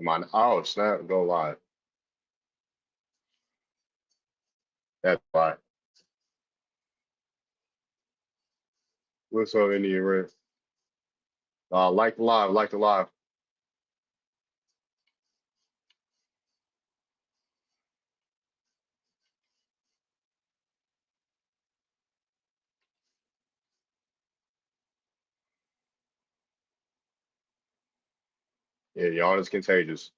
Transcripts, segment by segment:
Come on. Oh, snap. Go live. That's why. What's up, Indian Red? Like the live, like the live. Yeah, y'all is contagious.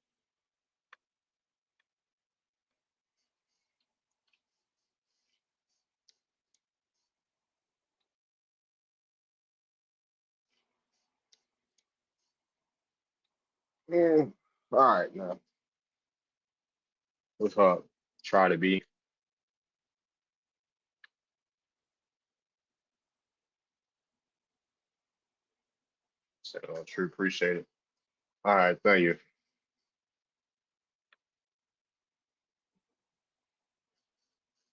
Yeah. All right, now. What's up? Try to be. So, true. Appreciate it. All right, thank you.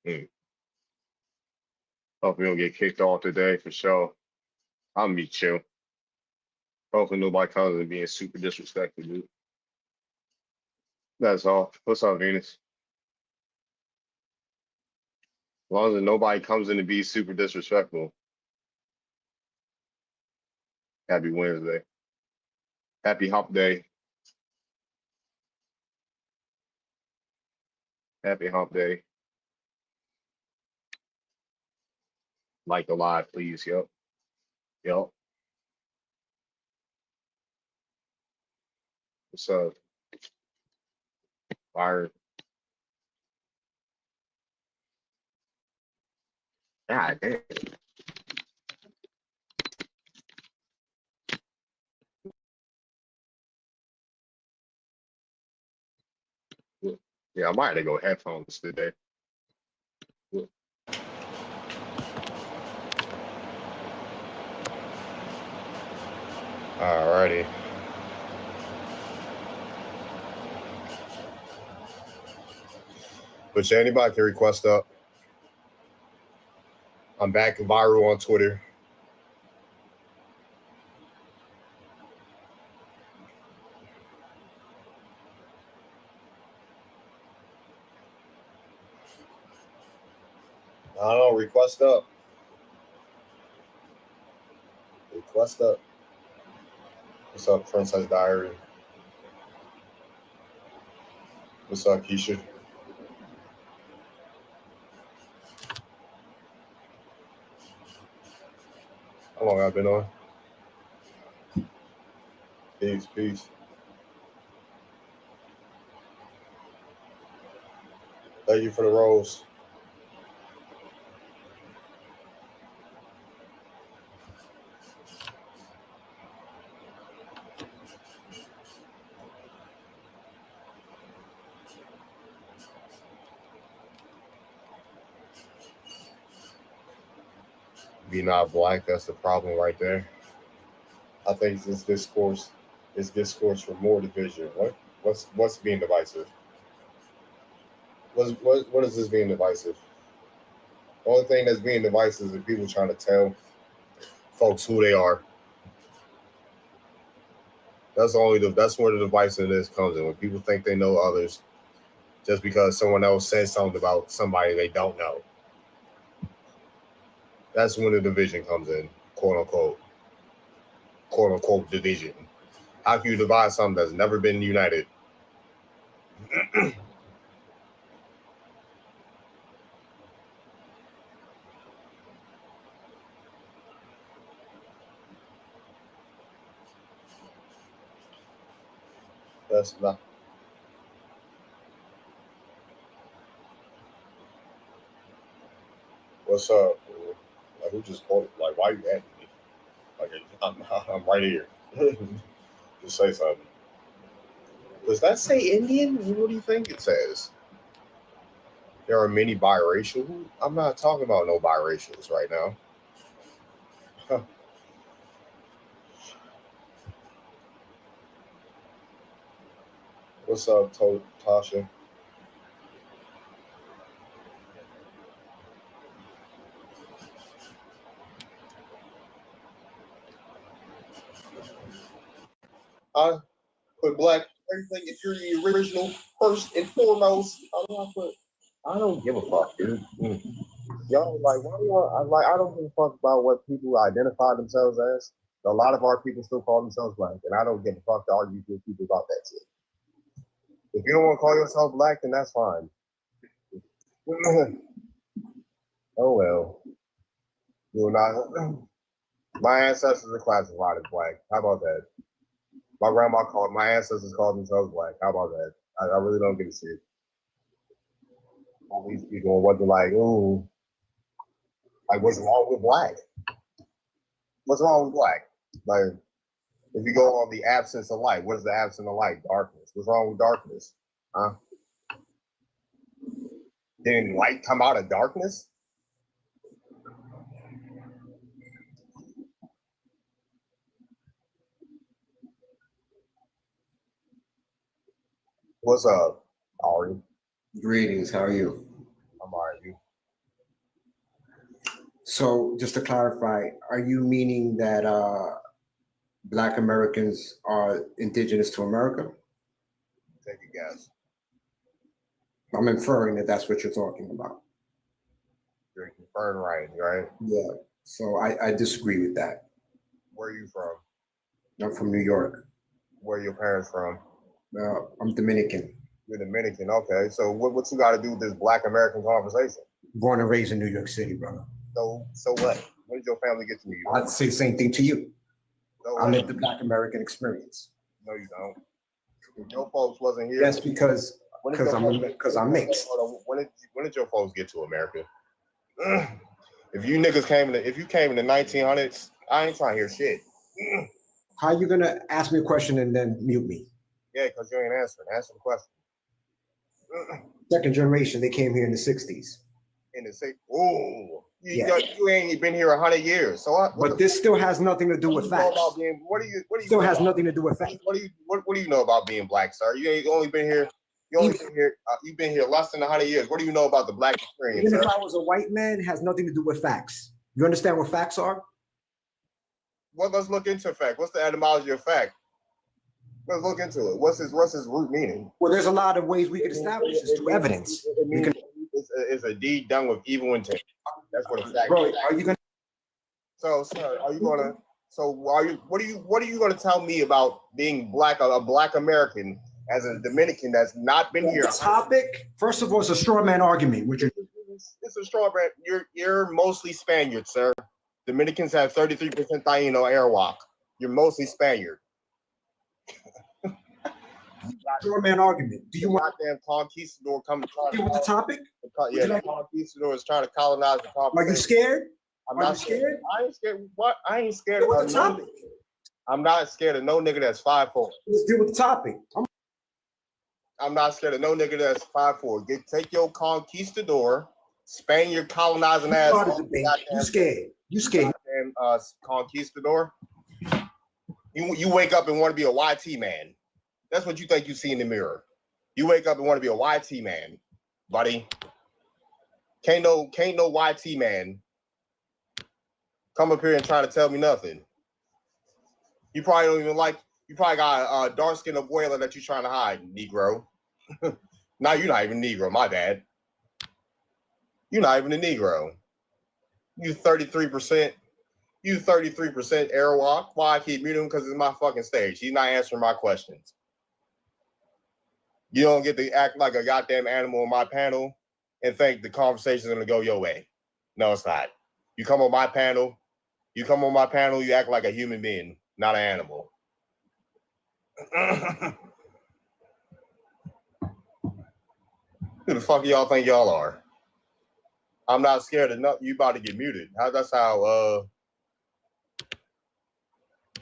Mm. Hope we don't get kicked off today for sure. I'm gonna be chill. Hopefully nobody comes and being super disrespectful, dude. That's all. What's up, Venus? As long as nobody comes in to be super disrespectful. Happy Wednesday. Happy hump day. Happy hump day. Like the live, please. Yep. Yep. What's up? Fire. God damn. Yeah, I might have to go headphones today. Alrighty. But yeah, anybody can request up. I'm back viral on Twitter. I don't know, request up. Request up. What's up, Princess Diary? What's up, Keisha? How long I've been on? Peace, peace. Thank you for the rose. Be not black, that's the problem right there. I think this discourse is discourse for more division. What's being divisive? What is this being divisive? The only thing that's being divisive is people trying to tell folks who they are. That's where the divisiveness comes in. When people think they know others just because someone else says something about somebody they don't know. That's when the division comes in, quote unquote division. How can you divide something that's never been united? That's not. What's up? Like, who just called? Like, why you at me? Like, I'm right here. Just say something. Does that say Indian? What do you think it says? There are many biracial. I'm not talking about no biracials right now. What's up, Tasha? I put black everything. If you're the original, first and foremost, I don't give a fuck, dude. Y'all like why do y'all I don't give a fuck about what people identify themselves as. A lot of our people still call themselves black, and I don't give a fuck to argue with people about that shit. If you don't want to call yourself black, then that's fine. Oh well. You're not. My ancestors are classified as black. How about that? My ancestors called themselves black. How about that? I really don't give a shit. All these people wasn't like, ooh, like what's wrong with black? What's wrong with black? Like, if you go on the absence of light, what is the absence of light? Darkness. What's wrong with darkness? Huh? Didn't light come out of darkness? What's up, Ari? Greetings. How are you? I'm all right. You? So, just to clarify, are you meaning that Black Americans are indigenous to America? Take a guess. I'm inferring that that's what you're talking about. You're inferring right? Yeah. So I disagree with that. Where are you from? I'm from New York. Where are your parents from? I'm Dominican. You're Dominican. Okay. So what you got to do with this Black American conversation? Born and raised in New York City, brother. So what? When did your family get to New York? I'd say the same thing to you. So I lived the Black American experience. No, you don't. If your folks wasn't here. Yes, because I'm mixed. When did your folks get to America? If you niggas came in the 1900s, I ain't trying to hear shit. How you gonna ask me a question and then mute me? Yeah, because you ain't answering. Answer the question. Second generation, they came here in the 60s. In the six, you ain't been here 100 years. So but this still has nothing to do with facts. What do you still has nothing to do with facts. What do you know about being black, sir? You ain't only been here. You've been here less than 100 years. What do you know about the black experience? Even if I was a white man, it has nothing to do with facts. You understand what facts are? Well, let's look into fact. What's the etymology of fact? Let's look into it. What's his root meaning? Well, there's a lot of ways we can establish this through evidence. It's a deed done with evil intent. That's what a fact. Bro, are you gonna? So, sir, are you gonna? So, are you? What are you gonna tell me about being black, a Black American, as a Dominican that's not been here? The topic, first of all, it's a straw man argument. Which it's a straw man. You're mostly Spaniard, sir. Dominicans have 33% Taino Arawak. You're mostly Spaniard. Straw man argument. Do you want goddamn conquistador come to try to deal with the topic? Yeah, the conquistador is trying to colonize the conversation. Are you scared? I'm not scared. I ain't scared. What? I ain't scared of the topic. I'm not scared of no nigga that's 5'4". Let's deal with the topic. I'm not scared of no nigga that's 5'4". Take your conquistador, Spaniard colonizing ass. You scared? You scared? Goddamn conquistador. You wake up and want to be a YT man. That's what you think you see in the mirror. You wake up and want to be a YT man, buddy. Can't no YT man come up here and try to tell me nothing. You probably don't even like. You probably got a dark skinned abuela that you're trying to hide, Negro. Now you're not even Negro. My bad. You're not even a Negro. You 33%. You 33% Arawak. Why I keep muting him? Because it's my fucking stage. He's not answering my questions. You don't get to act like a goddamn animal on my panel and think the conversation's gonna go your way. No, it's not. You come on my panel, you act like a human being, not an animal. Who the fuck y'all think y'all are? I'm not scared of nothing. You about to get muted. That's how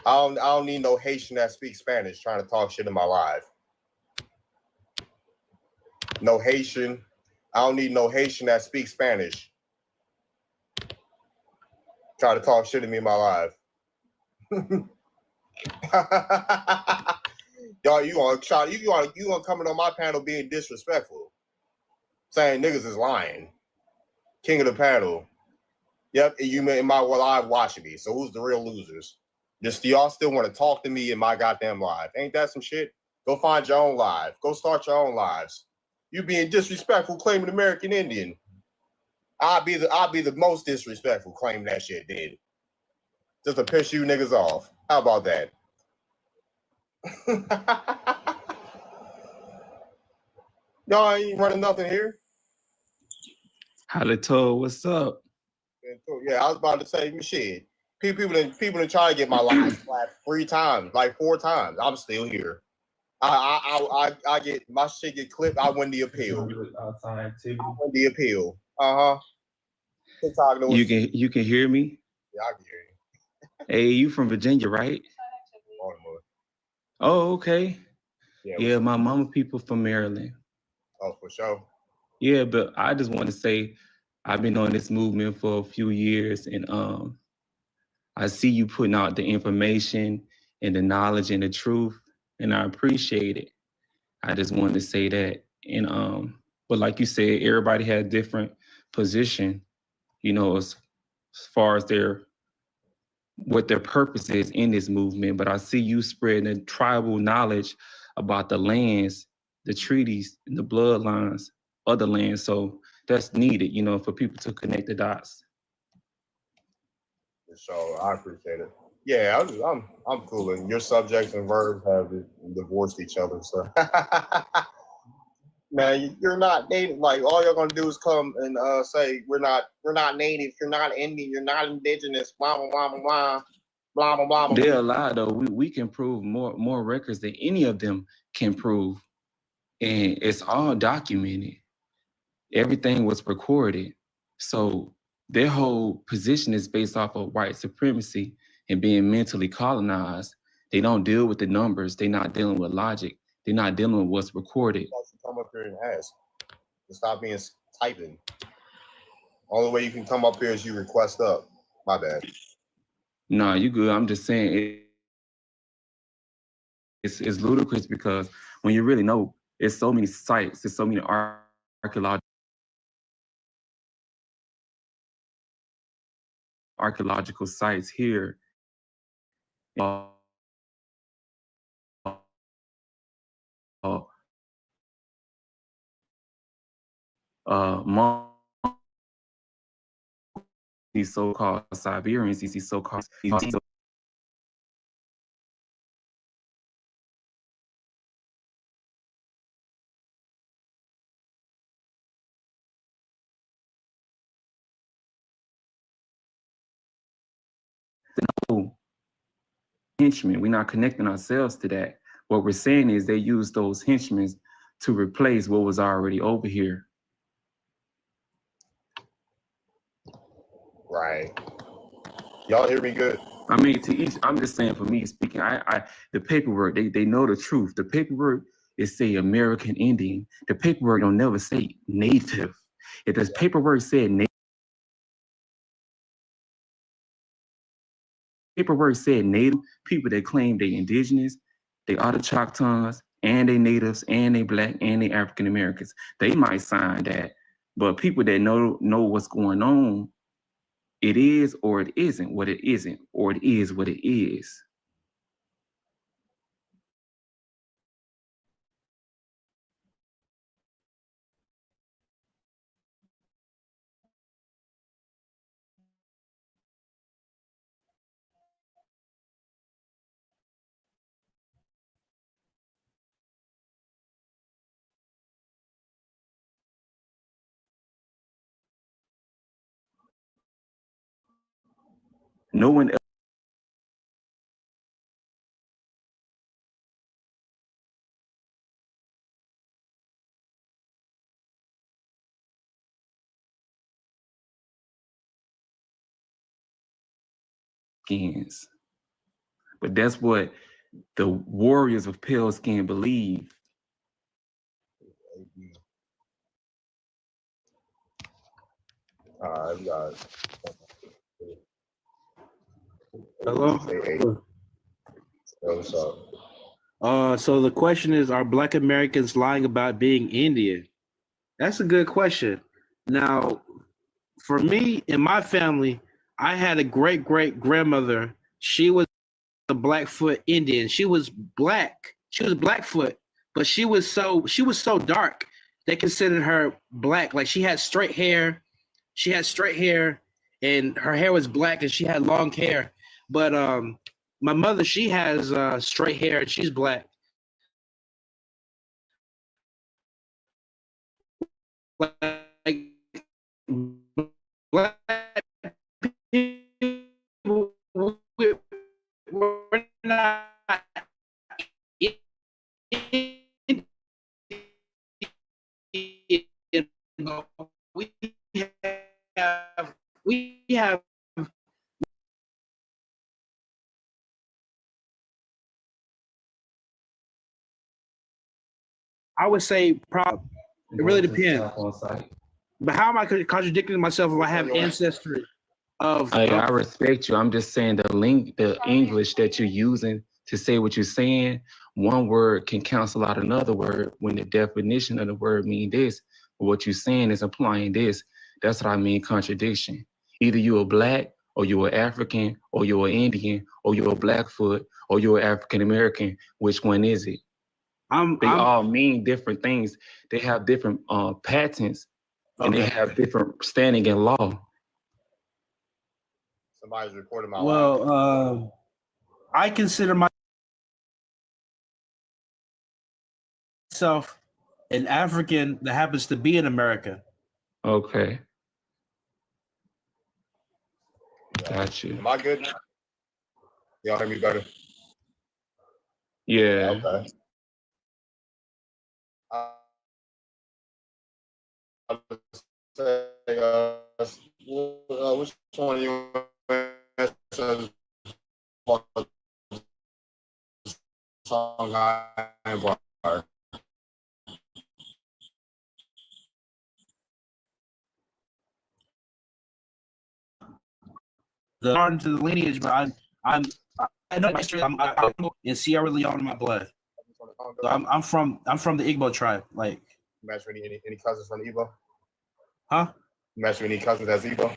I don't need no Haitian that speaks Spanish trying to talk shit in my live. No Haitian. I don't need no Haitian that speaks Spanish. Try to talk shit to me in my live. Y'all, you gonna come in on my panel being disrespectful, saying niggas is lying. King of the panel. Yep, you in my live watching me. So who's the real losers? Just y'all still want to talk to me in my goddamn live? Ain't that some shit? Go find your own life. Go start your own lives. You being disrespectful, claiming American Indian. I'll be the most disrespectful claiming that shit, dude. Just to piss you niggas off. How about that? Y'all ain't running nothing here. Halito, what's up? Yeah, I was about to say, shit. People been trying to get my life slapped 3 times, like 4 times. I'm still here. I get my shit get clipped. I win the appeal. I win the appeal. You can hear me? Yeah, I can hear you. Hey, you from Virginia, right? Baltimore. Oh, okay. Yeah, my sure. mama people from Maryland. Oh, for sure. Yeah, but I just want to say I've been on this movement for a few years, and I see you putting out the information and the knowledge and the truth, and I appreciate it. I just wanted to say that. And but like you said, everybody had a different position, you know, as far as what their purpose is in this movement. But I see you spreading the tribal knowledge about the lands, the treaties, and the bloodlines of the land. So that's needed, you know, for people to connect the dots. So I appreciate it. Yeah, I'm cool. And your subjects and verbs have divorced each other. So man, you're not native. Like all you're gonna do is come and say we're not native. You're not Indian. You're not indigenous. Blah blah blah blah blah blah blah. They're a lie though. We can prove more records than any of them can prove, and it's all documented. Everything was recorded. So their whole position is based off of white supremacy and being mentally colonized. They don't deal with the numbers. They're not dealing with logic. They're not dealing with what's recorded. Come up here and ask. Stop being typing. Only way you can come up here is you request up. My bad. No, you good. I'm just saying it's ludicrous because when you really know, there's so many sites, there's so many archaeological sites here. These so-called Siberians, these so-called henchmen. We're not connecting ourselves to that. What we're saying is they use those henchmen to replace what was already over here. Right. Y'all hear me good? I mean, to each, I'm just saying for me speaking, the paperwork, they know the truth. The paperwork is say American Indian. The paperwork don't never say native. If the paperwork said native, people that claim they indigenous, they are the Choctaws, and they natives, and they black, and they African Americans. They might sign that, but people that know what's going on, it is or it isn't what it isn't, or it is what it is. No one else skins. But that's what the warriors of pale skin believe. We got Hello. Hey. What's up? So the question is, are Black Americans lying about being Indian? That's a good question. Now, for me and my family, I had a great grandmother. She was a Blackfoot Indian. She was black, She was Blackfoot, but she was so dark. They considered her black. Like she had straight hair. She had straight hair, and her hair was black, and she had long hair. But my mother, she has straight hair, and she's black. Like black people, we're not. We have I would say probably it really depends. But how am I contradicting myself if I have ancestry of? Hey, I respect you. I'm just saying the English that you're using to say what you're saying, one word can cancel out another word when the definition of the word mean this, but what you're saying is applying this. That's what I mean contradiction. Either you're black or you're African or you're Indian or you're Blackfoot or you're African American. Which one is it? They all mean different things. They have different patents and they have different standing in law. Somebody's recording my Well, I consider myself an African that happens to be in America. Okay. Got you. Am I good now? Y'all hear me better? Yeah. Okay. Which one of you says song I embark? Into the lineage, but I know my history. I'm in Sierra Leone in my blood. So I'm from the Igbo tribe. Like, you match any cousins from the Igbo? Huh? You match any cousins that's Igbo?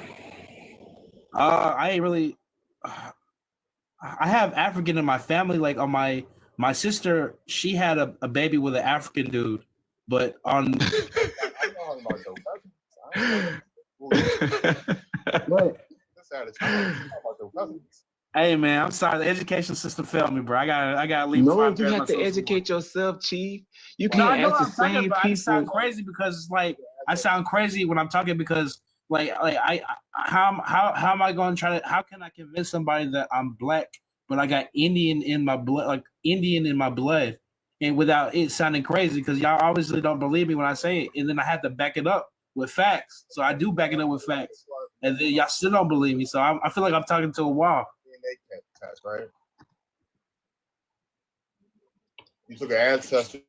I ain't really. I have African in my family. Like on my sister, she had a baby with an African dude, but on. What? Hey man, I'm sorry. The education system failed me, bro. I gotta leave. No, you have to educate yourself, Chief. You can't ask the same people. I sound crazy because like I sound crazy when I'm talking because how am I going to try to? How can I convince somebody that I'm black but I got Indian in my blood, like Indian in my blood, and without it sounding crazy? Because y'all obviously don't believe me when I say it, and then I have to back it up with facts. So I do back it up with facts, and then y'all still don't believe me. So I feel like I'm talking to a wall. Test, right? You took an ancestry.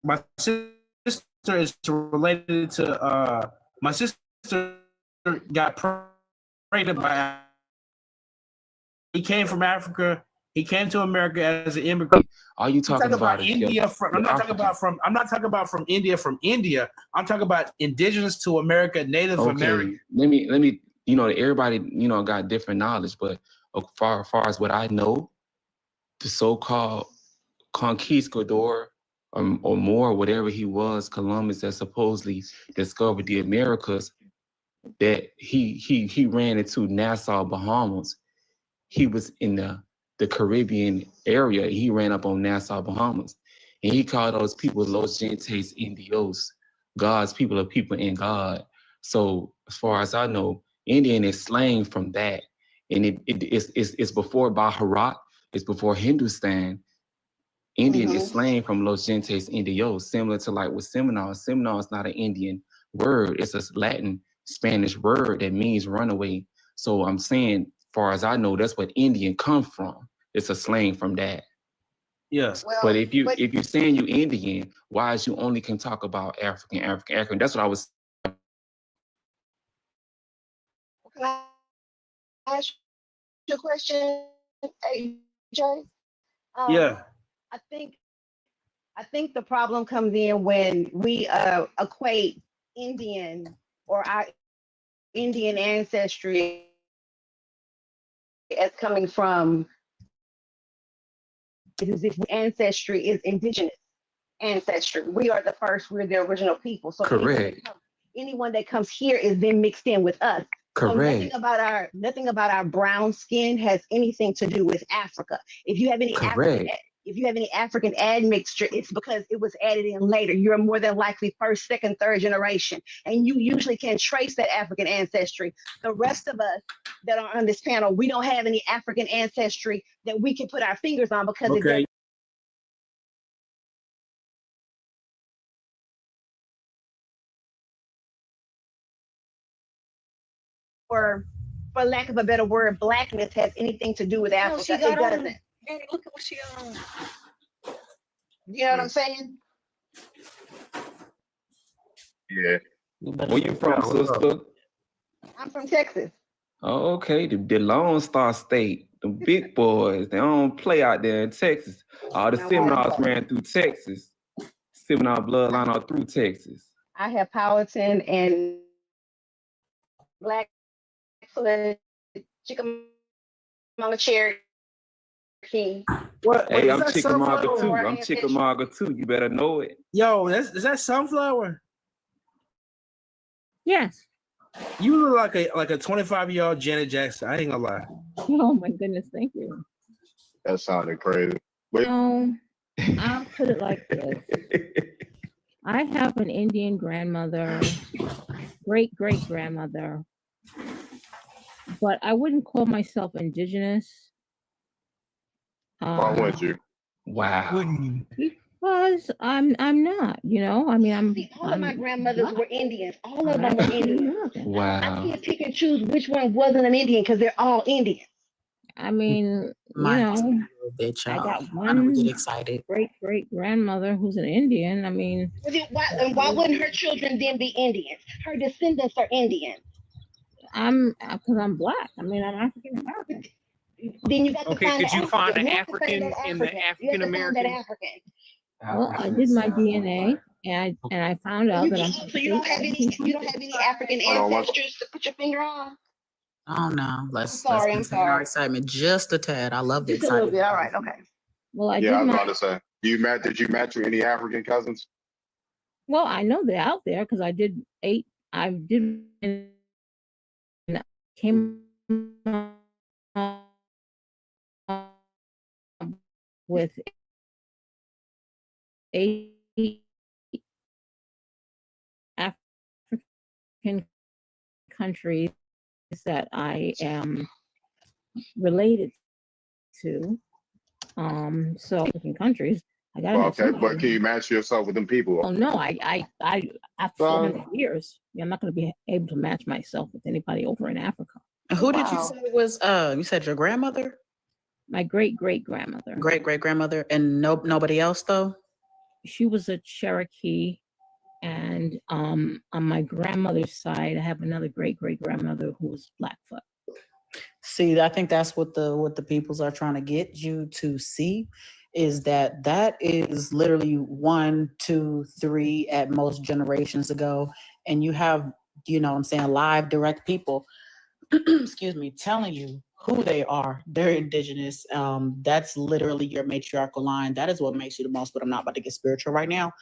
My sister is related to my sister got pregnant by. He came from Africa. He came to America as an immigrant. Are you talking about India? I'm not talking about from India. From India, I'm talking about indigenous to America, Native American. Let me. You know, everybody got different knowledge, but far as what I know, the so-called conquistador or more, whatever he was, Columbus, that supposedly discovered the Americas, that he ran into Nassau, Bahamas. He was in the Caribbean area. He ran up on Nassau, Bahamas, and he called those people Los Gentes Indios, God's people are people in God. So as far as I know, Indian is slang from that, and it's before Bharat, it's before Hindustan. Indian is slang from Los Gentes Indios, similar to like with Seminole. Seminole is not an Indian word; it's a Latin Spanish word that means runaway. So I'm saying, far as I know, that's what Indian comes from. It's a slang from that. Yes. Well, but if you're saying you Indian, why is you only can talk about African? That's what I was. Can I ask you a question, AJ? Yeah. I think I think the problem comes in when we equate Indian or our Indian ancestry as coming from as if ancestry is indigenous ancestry. We are the first, we're the original people. So Correct. anyone that comes here is then mixed in with us. So Correct. nothing about our brown skin has anything to do with Africa. If you have any African admixture, it's because it was added in later. You're more than likely first, second, third generation, and you usually can trace that African ancestry. The rest of us that are on this panel, we don't have any African ancestry that we can put our fingers on because it doesn't. Or, for lack of a better word, blackness has anything to do with Africa. It doesn't. Hey, look at what she on. You know what I'm saying? Yeah. Where you from, sister? I'm from Texas. Oh, okay. The Lone Star State, the big boys, they don't play out there in Texas. All the Seminoles ran through Texas. Seminole bloodline all through Texas. I have Powhatan and Blackfoot, Chickamauga, Cherokee. Hey, I'm Chickamauga too. I'm Chickamauga too. You better know it. Yo, is that sunflower? Yes. You look like a 25-year-old Janet Jackson. I ain't gonna lie. Oh my goodness, thank you. That sounded crazy. Wait. No, I'll put it like this. I have an Indian grandmother, great-great-grandmother, but I wouldn't call myself indigenous. Why wouldn't you? Wow. Because I'm not, you know. I mean, all of my grandmothers were Indians. All of them were Indians. I Wow. can't pick and choose which one wasn't an Indian because they're all Indian. I mean, Mine you know, bitch, I got I one don't get excited. great-great-grandmother who's an Indian. I mean, Why wouldn't her children then be Indians? Her descendants are Indian. because I'm black. I mean, I'm African American. Then you got to Okay, find could you find an You have to find African that in the You have African to find that American? African. Well, I did my DNA, and I found out that I'm. So you don't have any African Hold on, ancestors to put your finger on? Oh no, let's sorry, I'm contain our sorry. excitement just a tad. I love the Just a little excitement. bit. All right. Okay. Well, I Yeah, I did was my. about to say. Did you match with any African cousins? Well, I know they're out there because I did 8. I did. And came with 8 African countries that I am related to. So African countries, I gotta Well, have okay, but somebody. can you match yourself with them people? Oh no, I after 400 years, I'm not gonna be able to match myself with anybody over in Africa. Who did you Wow. say was? You said your grandmother, My great-great-grandmother. great-great-grandmother, and nobody else though. She was a Cherokee, and on my grandmother's side, I have another great-great-grandmother who was Blackfoot. See, I think that's what the peoples are trying to get you to see, is that is literally 1, 2, 3 at most generations ago, and you have, you know what I'm saying, live direct people, excuse me, telling you who they are. They're indigenous. That's literally your matriarchal line. That is what makes you the most, but I'm not about to get spiritual right now.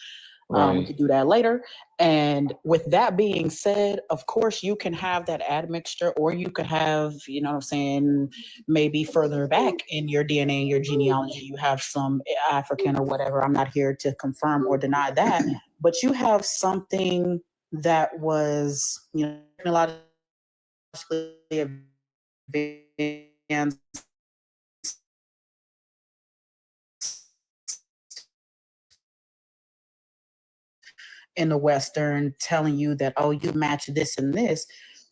We Right. could do that later. And with that being said, of course, you can have that admixture, or you could have, you know what I'm saying, maybe further back in your DNA and your genealogy, you have some African or whatever. I'm not here to confirm or deny that, but you have something that was, you know, technologically advanced in the Western, telling you that, oh, you match this and this,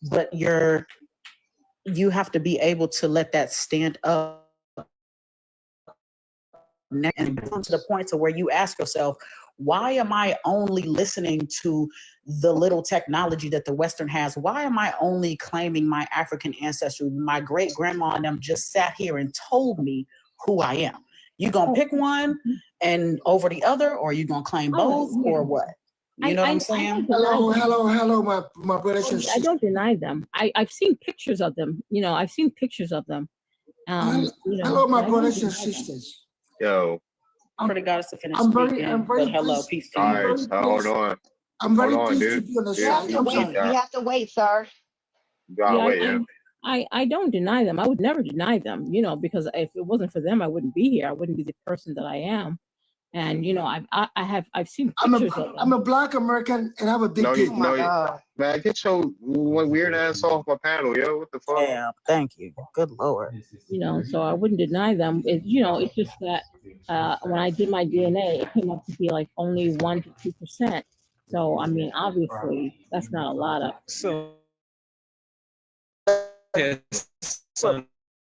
but you have to be able to let that stand up and to the point to where you ask yourself, why am I only listening to the little technology that the Western has? Why am I only claiming my African ancestry? My great grandma and them just sat here and told me who I am. You gonna pick one and over the other, or you gonna claim both, or what? You know what I'm saying? Hello, my brothers and I sisters. don't deny them. I've seen pictures of them. You know, I've seen pictures of them. Hello, my brothers and sisters. Yo, Pray to God us to finish I'm speaking. very But hello, pleased. peace to all you. right, hold on. I'm very Hold on, pleased to dude. be on the Dude, You have side. to I'm wait. sorry. You have to wait, sir. You gotta wait, yeah. I don't deny them. I would never deny them, you know, because if it wasn't for them, I wouldn't be here. I wouldn't be the person that I am. And you know, I've seen pictures of them. I'm a Black American and I have a big No, dick. Oh my God. Man, get your weird ass off my panel, yo. What the fuck? Damn, thank you. Good Lord. You know, so I wouldn't deny them. You know, it's just that when I did my DNA, it came up to be like only 1 to 2%. So I mean, obviously, that's not a lot of. So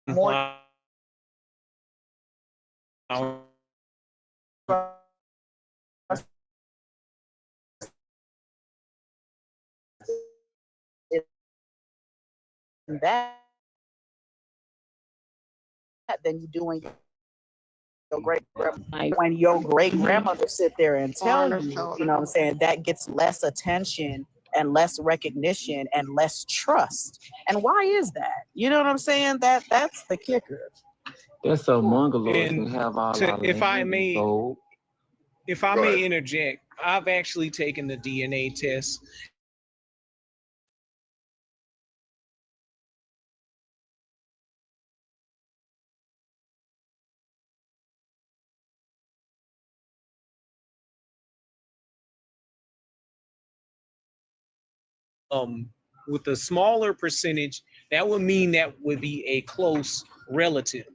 More than that than you doing your great when your great grandmother sit there and tell you, you know what I'm saying, that gets less attention and less recognition and less trust. And why is that? You know what I'm saying? That's the kicker. That's so Mongoloids And can have all to- our if I land may- and gold. if I Go may ahead. interject, I've actually taken the DNA test. With a smaller percentage, that would mean that would be a close relative.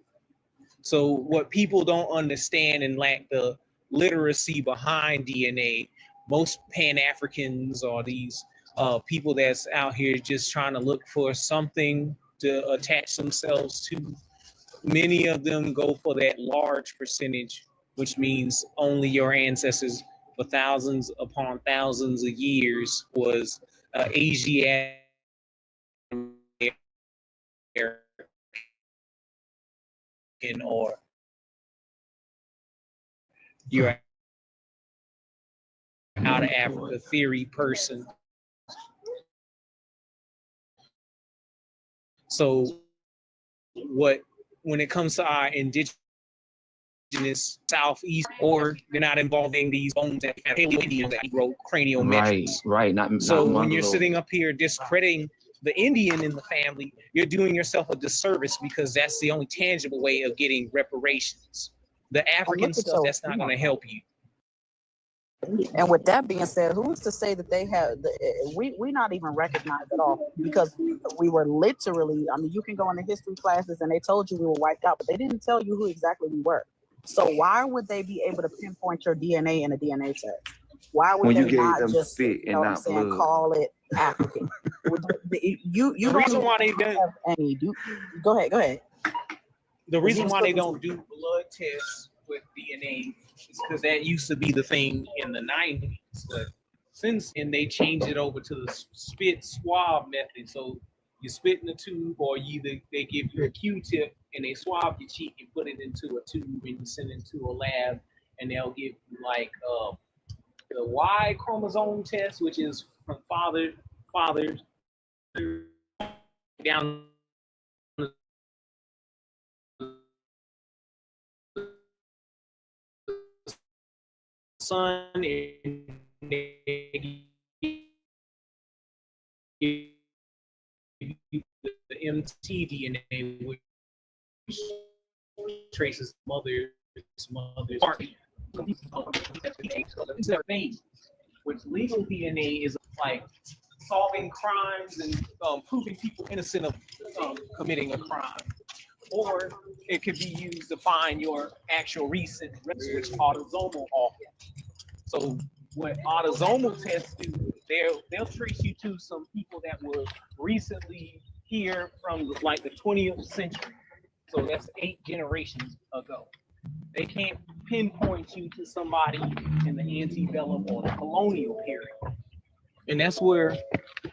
So what people don't understand and lack the literacy behind DNA, most Pan-Africans or these people that's out here just trying to look for something to attach themselves to, many of them go for that large percentage, which means only your ancestors for thousands upon thousands of years was Asiatic or you're out of Africa theory person. So when it comes to our indigenous Southeast, or they're not involving these bones that Paleo-Indians that wrote cranial metrics. Right. Not So when you're Mongoloid. sitting up here discrediting the Indian in the family, you're doing yourself a disservice because that's the only tangible way of getting reparations. The African stuff, that's not going to help you. And with that being said, who's to say that they have we not even recognized at all, because we were literally, I mean, you can go into history classes and they told you we were wiped out, but they didn't tell you who exactly we were. So why would they be able to pinpoint your DNA in a DNA test? Why would When you they gave not them just, spit you know and what I'm not saying, blood. call it African? You The don't reason why they don't, have any. Go ahead. the reason why they don't do blood tests with DNA is because that used to be the thing in the 90s. But since then, they changed it over to the spit swab method. So you spit in the tube, or they give you a Q-tip and they swab your cheek and put it into a tube and you send it to a lab, and they'll give you like the Y chromosome test, which is from father down son, and they give you the mtDNA, which traces mother's heart. These are things which legal DNA is like solving crimes and proving people innocent of committing a crime. Or it could be used to find your actual recent which autosomal often. So what autosomal tests do, they'll trace you to some people that were recently here from like the 20th century. So that's 8 generations ago. They can't pinpoint you to somebody in the antebellum or the colonial period. And that's where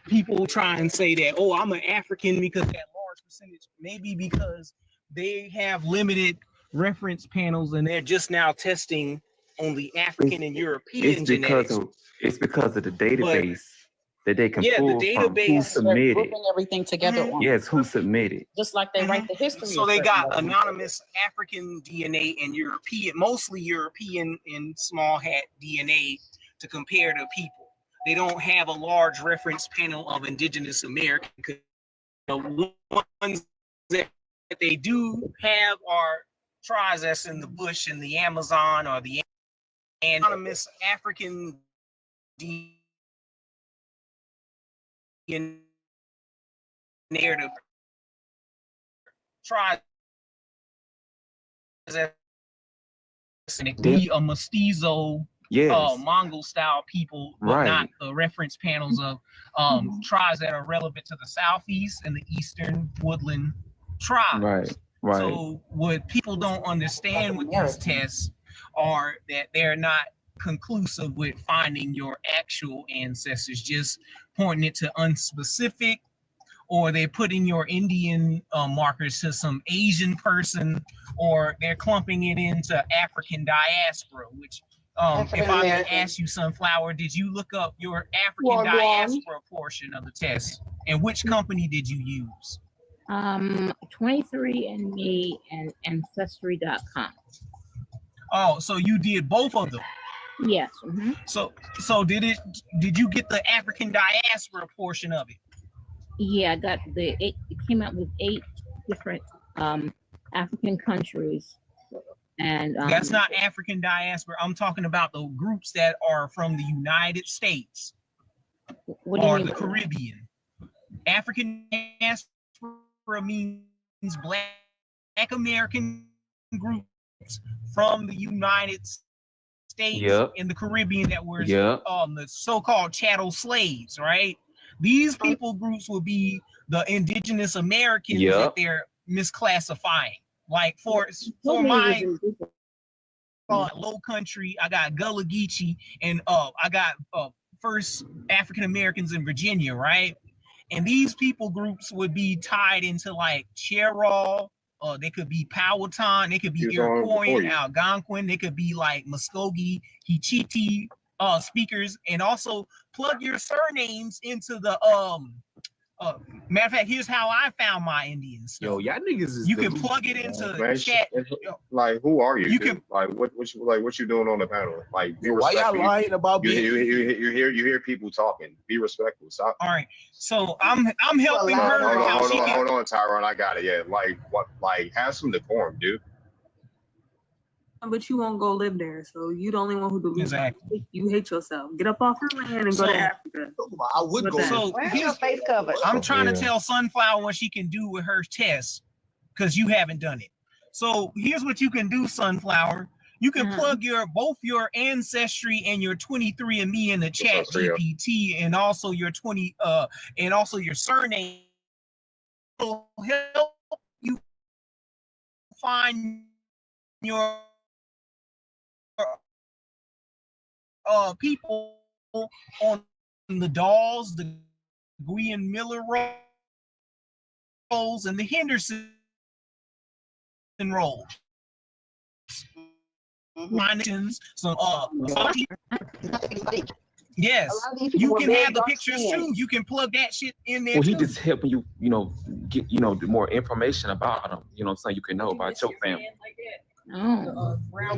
people try and say that, oh, I'm an African because that large percentage, maybe because they have limited reference panels, and they're just now testing on the African and European genetics. It's because of the database that they can pull the from who database, They're submitted. grouping everything together. Mhm. on Yes, who submitted. Just like they write the history. So of they certain got things. anonymous African DNA and European, mostly European and small hat DNA to compare to people. They don't have a large reference panel of indigenous American. The ones that they do have are tribes that's in the bush in the Amazon or the anonymous African DNA narrative tribes that be a mestizo Yes. Mongol style people, but Right. not the reference panels of tribes that are relevant to the southeast and the eastern woodland tribes. Right. Right. So what people don't understand with these tests are that they're not conclusive with finding your actual ancestors, just pointing it to unspecific, or they're putting your Indian markers to some Asian person, or they're clumping it into African diaspora, which if I may ask you, Sunflower, did you look up your African diaspora portion of the test? And which company did you use? 23andMe and Ancestry.com. Oh, so you did both of them. Yes. So did you get the African diaspora portion of it? Yeah, I got it came out with 8 different African countries. And that's not African diaspora. I'm talking about the groups that are from the United States or the Caribbean. African diaspora means Black American groups from the United States and the Caribbean that were the so-called chattel slaves, right? These people groups will be the indigenous Americans that they're misclassifying. Like for my low country, I got Gullah Geechee, and I got first African Americans in Virginia, right? And these people groups would be tied into like Cherokee, they could be Powhatan, they could be Iroquois, Algonquin, they could be like Muskogee, Hichiti speakers, and also plug your surnames into the matter of fact, here's how I found my Indians. Yo, y'all niggas is you can plug it into chat. Like, who are you? You can like what you doing on the panel? Like, why y'all lying about you hear people talking. Be respectful. Stop. All right, so I'm helping her. Hold on, Tyrone. I got it. Yeah, like what? Like, have some decorum, dude. But you won't go live there, so you the only one who believes. Exactly. You hate yourself. Get up off your land and go to Africa. I would go. So where's your face covered? I'm trying to tell Sunflower what she can do with her test, because you haven't done it. So here's what you can do, Sunflower. You can plug both your ancestry and your 23andMe in the chat GPT, and also your and also your surname will help you find your people on the Dawes, the Guian Miller rolls, and the Henderson rolls. So yes, you can have the pictures too. You can plug that shit in there. Well, he just helping you, get more information about them. You know what I'm saying? You can know about your family.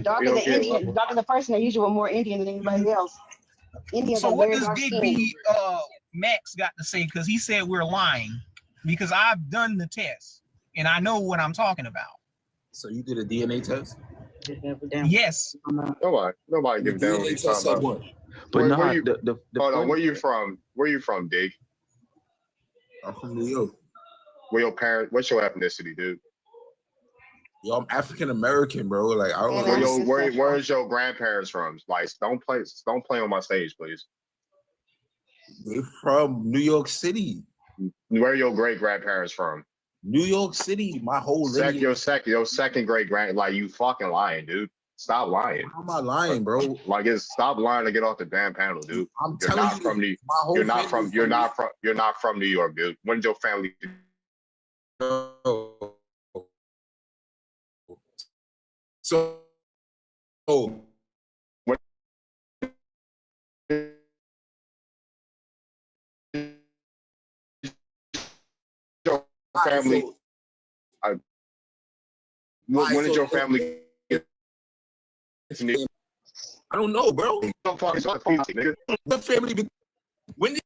Darker than Indian, darker the person that usually were more Indian than anybody else. Indians so are what very does dark Big skin. B Max got to say? Because he said we're lying, because I've done the test and I know what I'm talking about. So you did a DNA test? Yes. Nobody give a damn what you're talking about. But hold on, where you from? Where you from, Dig? I'm from New York. Where your parents? What's your ethnicity, dude? Yo, I'm African American, bro. Like, I don't know. Where's your grandparents from? Like, don't play on my stage, please. They're from New York City. Where are your great grandparents from? New York City. My whole lineage. Your second great grand. Like, you fucking lying, dude. Stop lying. How am I lying, bro? Like, stop lying to get off the damn panel, dude. You're not from New York, dude. When did your family? So, your family. When did your family get to New York? I don't know, bro. Nigga. What family? When did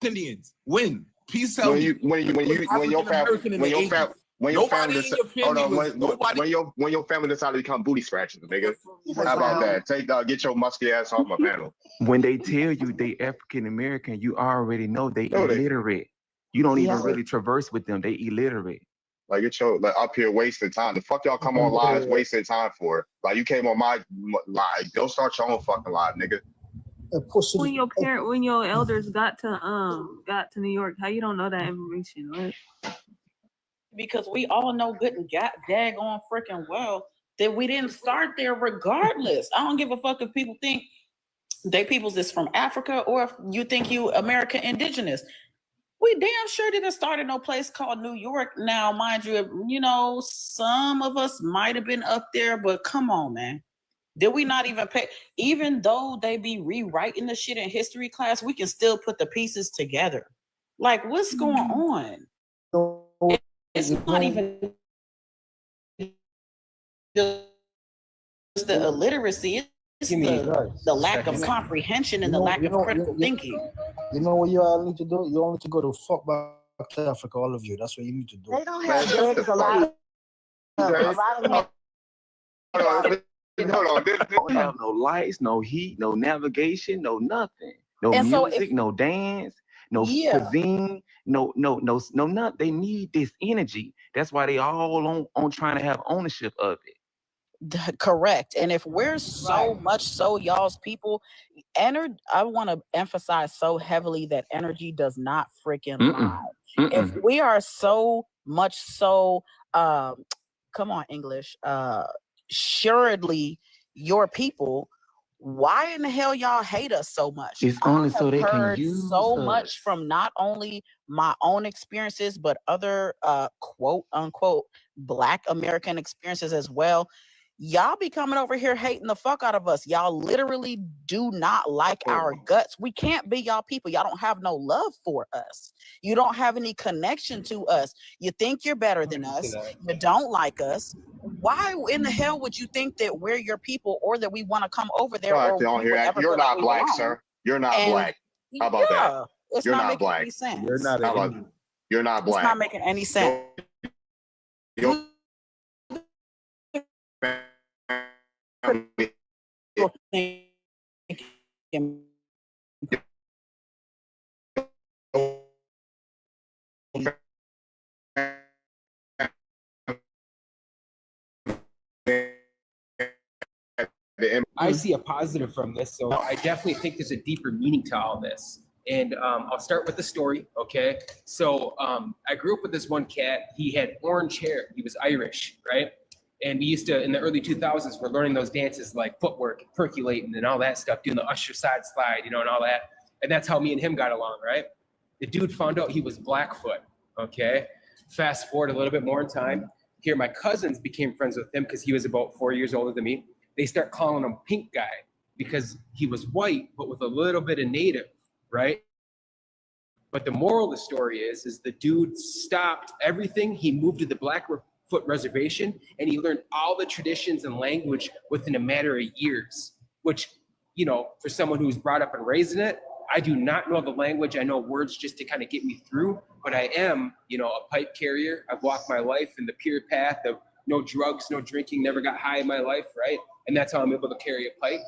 Indians? When? Please tell me. When your family decided to become booty scratchers, nigga. How about that? Get your musky ass off my panel. When they tell you they African American, you already know they illiterate. You don't even really traverse with them. They illiterate. Like, get your up here wasting time. The fuck y'all come on live wasting time for? Like, you came on my live. Go start your own fucking live, nigga. When your elders got to New York, how you don't know that information? What? Because we all know good and daggone freaking well that we didn't start there regardless. I don't give a fuck if people think they peoples is from Africa or if you think you American indigenous. We damn sure didn't start in no place called New York. Now, mind you, some of us might have been up there, but come on, man. Did we not even pay? Even though they be rewriting the shit in history class, we can still put the pieces together. Like, what's going on? It's not even just the illiteracy. It's the lack of comprehension and the lack of critical thinking. You know what you all need to do? You all need to go to fuck back to Africa, all of you. That's what you need to do. They don't have drugs. A lot of them. Don't have no lights, no heat, no navigation, no nothing, no And so music, no dance, no cuisine, no nothing. They need this energy. That's why they all on trying to have ownership of it. Correct. And if we're so much so y'all's people, I want to emphasize so heavily that energy does not freaking lie. If we are so much so, come on, English, assuredly your people, why in the hell y'all hate us so much? It's only so they can heard use so us. much from not only my own experiences, but other quote unquote Black American experiences as well. Y'all be coming over here hating the fuck out of us. Y'all literally do not like our guts. We can't be y'all people. Y'all don't have no love for us. You don't have any connection to us. You think you're better than us. You don't like us. Why in the hell would you think that we're your people or that we want to come over there? You're not black, sir. You're not black. How about that? It's You're not not making black. any sense. You're not. You're not black. It's not making any sense. I see a positive from this, so I definitely think there's a deeper meaning to all this. And I'll start with the story, okay? So I grew up with this one cat. He had orange hair. He was Irish, right? And we used to, in the early 2000s, we're learning those dances like footwork, percolating, and all that stuff, doing the Usher side slide, and all that. And that's how me and him got along, right? The dude found out he was Blackfoot, okay? Fast forward a little bit more in time. Here, my cousins became friends with him because he was about 4 years older than me. They start calling him Pink Guy because he was white, but with a little bit of native, right? But the moral of the story is the dude stopped everything. He moved to the Blackfoot reservation and he learned all the traditions and language within a matter of years, which, for someone who's brought up and raised in it, I do not know the language. I know words just to kind of get me through, but I am, a pipe carrier. I've walked my life in the pure path of no drugs, no drinking, never got high in my life, right? And that's how I'm able to carry a pipe,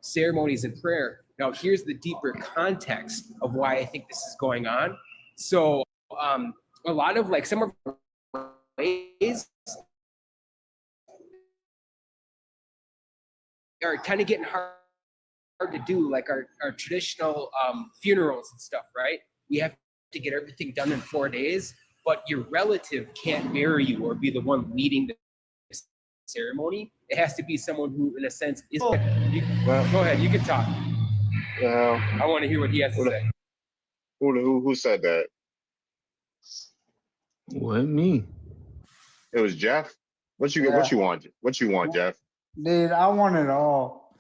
ceremonies and prayer. Now, here's the deeper context of why I think this is going on. So a lot of some of our ways are kind of getting hard to do, like our traditional funerals and stuff, right? We have to get everything done in 4 days, but your relative can't marry you or be the one leading the ceremony. It has to be someone who, in a sense, is. Go ahead, you can talk. I want to hear what he has to say. Who said that? What, me? It was Jeff. What you want? What you want, Jeff? Dude, I want it all.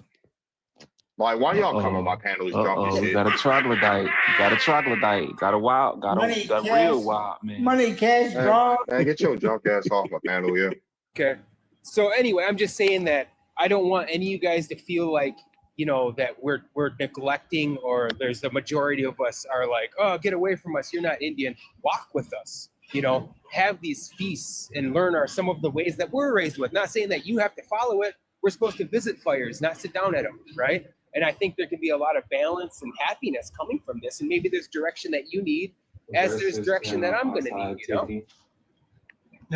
Like, why y'all come on my panels jumping shit? Got a troglodyte. Got a troglodyte. Got a wild. Got Money, a cash. real wild man. Money, cash, dog. Man, get your junk ass off my panel, yeah. Okay. So anyway, I'm just saying that I don't want any of you guys to feel like, you know, that we're neglecting, or there's the majority of us are like, oh, get away from us. You're not Indian. Walk with us. You know, have these feasts and learn some of the ways that we're raised with. Not saying that you have to follow it. We're supposed to visit fires, not sit down at them, right? And I think there can be a lot of balance and happiness coming from this. And maybe there's direction that you need, as there's direction that I'm going to need, you know?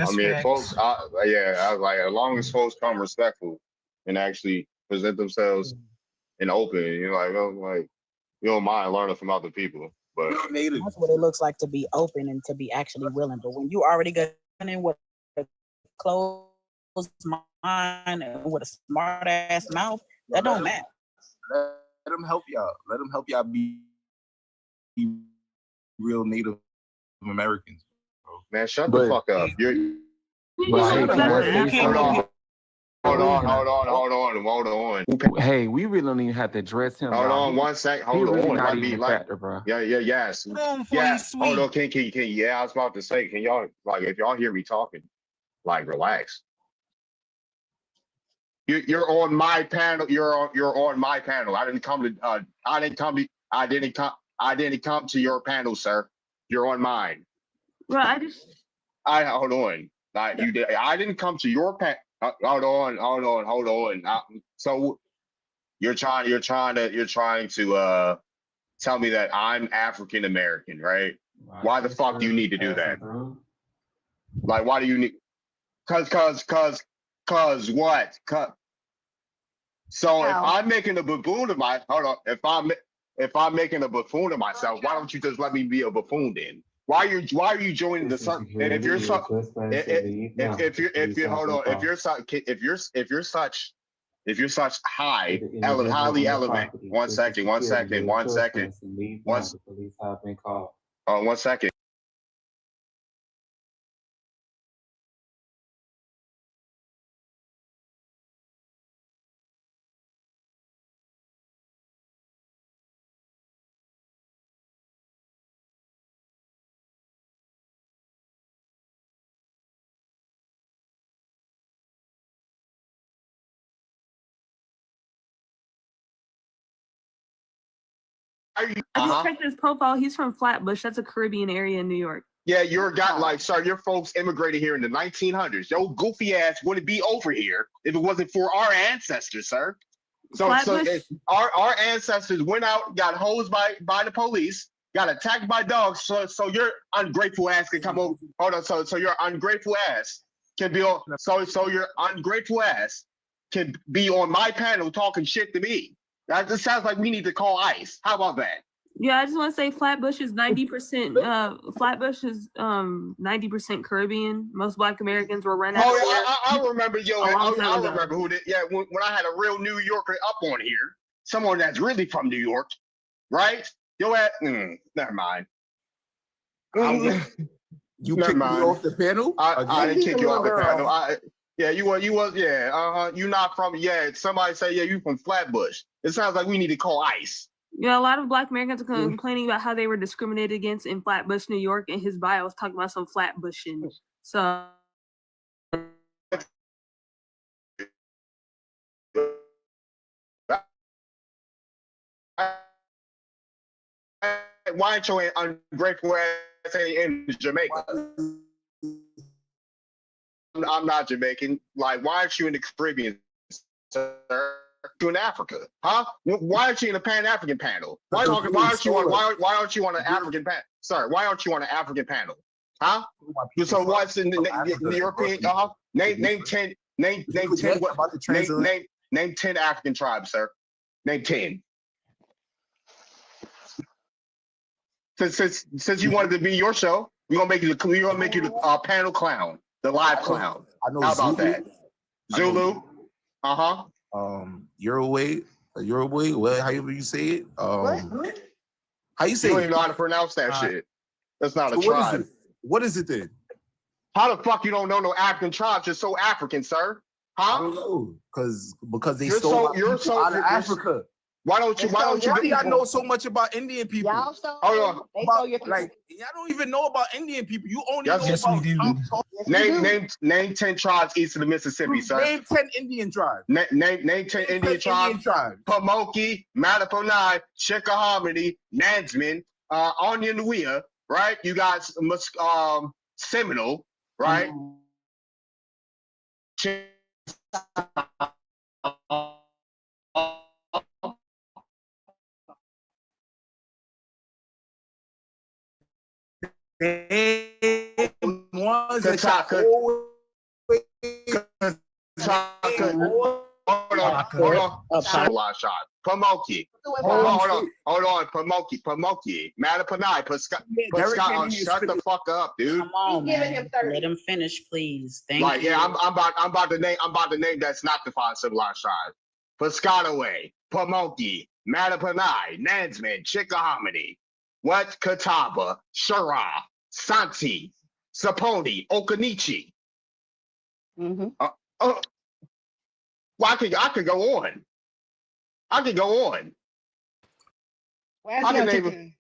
I mean, folks, I was like, as long as folks come respectful and actually present themselves in open, you know, like you don't mind learning from other people. But that's what it looks like to be open and to be actually willing. But when you already got in with a closed mind and with a smart ass mouth, that don't matter. Let them help y'all. Let them help y'all be real Native Americans. Bro. Man, shut the fuck up. Hold on. Hey, we really don't even have to address him. Hold on 1 sec. Hold on. Not Might be even like, factor, bro. Yes. Yeah. Hold on. Can yeah, I was about to say, can y'all, like, if y'all hear me talking, like, relax. You're on my panel. You're on my panel. I didn't come to your panel, sir. You're on mine. Well, hold on. Like, you did. I didn't come to your panel. Hold on. So you're trying to tell me that I'm African American, right? Why the fuck do you need to do that? Like, why do you need? Cause what? So if I'm making a buffoon of if I'm making a buffoon of myself, why don't you just let me be a buffoon then? Why are you joining the sun? And if you're such highly element. 1 second. 1 second. 1 second. 1 second. I just checked his profile. He's from Flatbush. That's a Caribbean area in New York. Yeah, you're a guy like, sir, your folks immigrated here in the 1900s. Your goofy ass wouldn't be over here if it wasn't for our ancestors, sir. So our ancestors went out, got hosed by the police, got attacked by dogs. So your ungrateful ass can come over. Hold on. So your ungrateful ass can be on. So your ungrateful ass can be on my panel talking shit to me. That just sounds like we need to call ICE. How about that? Yeah, I just want to say Flatbush is 90%. Flatbush is 90% Caribbean. Most Black Americans were run out. I remember, I remember who did. Yeah, when I had a real New Yorker up on here, someone that's really from New York, right? Never mind. You kicked me off the panel? I didn't kick you off the panel. You not from, somebody say, you from Flatbush. It sounds like we need to call ICE. Yeah, a lot of Black Americans are complaining about how they were discriminated against in Flatbush, New York, and his bio was talking about some Flatbushing. So why aren't you ungrateful ass in Jamaica? I'm not Jamaican. Like, why aren't you in the Caribbean, sir? You in Africa, huh? Why aren't you in a Pan-African panel? Why aren't you on an African panel, sir? Why aren't you on an African panel, huh? So what's in the European? Name 10 African tribes, sir. Name 10. Since you wanted to be your show, we're gonna make you the panel clown, the live clown. How about that? Zulu. Yoruba, well, however you say it. How you say you don't it? even know how to pronounce that shit. That's not a tribe. What is it then? How the fuck you don't know no African tribes? You're so African, sir. I Huh? don't know, because they You're stole so my you're people so out of you're, Africa. why don't you Why do y'all know so much about Indian people? Y'all stole. Hold on. They stole your Like y'all don't even know about Indian people. You only Yes, know yes, about we do. Name 10 tribes east of the Mississippi, sir. Name 10 Indian tribes. Name 10 Indian tribes. Pamunkey, Mattaponi, Chickahominy, Nansman, Onionwea, right? You got Seminole, right? Ones that y'all Hold on. Pamunkey. Hold on. Pamunkey. Mattaponi. Pascal. Shut the fuck up, dude. Come on, man. Let him finish, please. Thank Like, you. yeah, I'm about to name that's not the 5 civilized tribes. Piscataway, Pamunkey, Mattaponi, Nansman, Chickahominy, what Catawba, Shura, Santi, Saponi, Okanichi. Well, I could go on. I could go on. I can name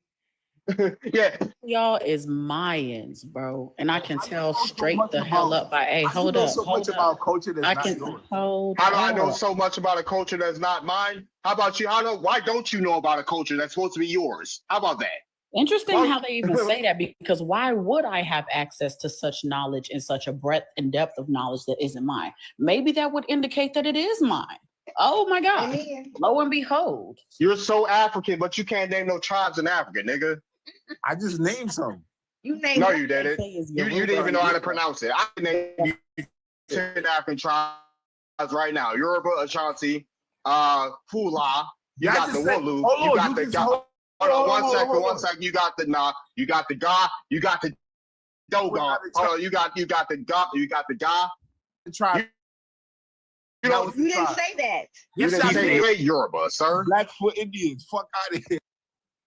yeah. Y'all is Mayans, bro. And I can tell straight the hell up by, hey, hold up. much about culture that's I not can yours. hold How do I know up. so much about a culture that's not mine? How about you? Why don't you know about a culture that's supposed to be yours? How about that? Interesting Well- how they even say that, because why would I have access to such knowledge and such a breadth and depth of knowledge that isn't mine? Maybe that would indicate that it is mine. Oh my God. Amen. Lo and behold. You're so African, but you can't name no tribes in Africa, nigga. I just named some. You named No, it. you didn't. You didn't even know how to pronounce it. I can name you 10 African tribes right now. Yoruba, Ashanti, Fula. You got the Wolu. You got the Ga. Hold on, one second. You got the Ga. You got the Dogon. Hold on, you got the Ga. You got the Ga. The tribe. You know, You didn't say that. you didn't say Yoruba, sir. Blackfoot Indians. Fuck out of here.